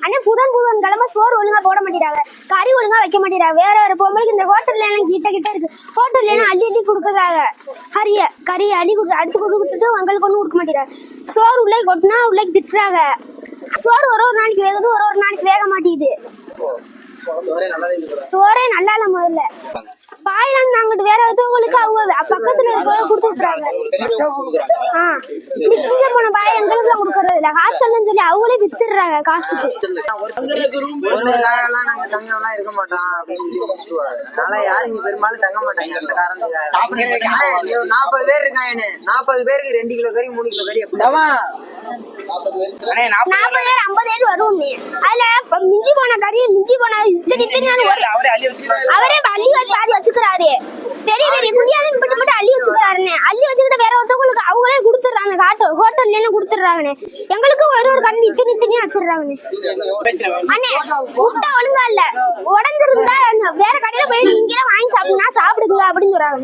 அண்ணே புதன் கிழமை சோறு ஒழுங்கா போட மாட்டேறாங்க, கறி ஒழுங்கா வைக்க மாட்டேறாங்க. வேற வேற பொம்பளைக்கு இந்த ஹோட்டல்ல எல்லாம் கிட்ட இருக்கு, ஹோட்டல்ல எல்லாம் அள்ளி கொடுக்குறாங்க. கறி அள்ளி அடுத்து கொடுத்துட்டு எங்களுக்கு ஒண்ணு கொடுக்க மாட்டேறாங்க. சோறு உள்ளே கொட்டினா உள்ளே திட்டுறாங்க. சோறு ஒரு நாளைக்கு வேகுது, ஒரு நாளைக்கு வேக மாட்டேங்குது. சோறே நல்லா இல்ல. முதல்ல பாயில அங்கிட்டு வேற ஒருத்தவங்களுக்கு அவங்க பக்கத்துல இருக்க கொடுத்து விட்டுறாங்க. மிச்சங்க போன பாய் எங்களுக்கு எல்லாம் கொடுக்கறது இல்ல, ஹாஸ்டல்னு சொல்லி அவங்களே வித்துடுறாங்க காசுக்கு. நாங்க தங்கம்லாம் இருக்க மாட்டோம் அப்படின்னு அதனால யாரும் இங்க பெரும்பாலும் தங்க மாட்டாங்க. அந்த காரணத்துக்கு 40 பேர் இருக்காங்க, 40 பேருக்கு 2 கிலோ கறி 3 கிலோ கறி எப்படி 40 பேர் 50 பேர் வரும். அதுல மிஞ்சி போன கறி மிஞ்சி போன அவரே அள்ளி பாதி வச்சுக்கிறாரு. பெரிய பெரிய குண்டியாலும் மட்டும் அள்ளி வச்சுக்கிறாருன்னு அள்ளி வச்சுக்கிட்டு வேற ஒருத்தவங்களுக்கு அவங்களே கொடுத்துடுறாங்க. ஹோட்டல்ல எல்லாம் கொடுத்துடுறாங்கன்னு. எங்களுக்கு ஒரு கண்ணு இத்தனையா வச்சிடுறாங்கன்னு. அண்ணே முட்டை ஒழுங்கா இல்ல, உடஞ்சிருந்தா வேற கடையில போய் நீங்க வாங்கி சாப்பிடுங்க அப்படின்னு சொல்றாங்க.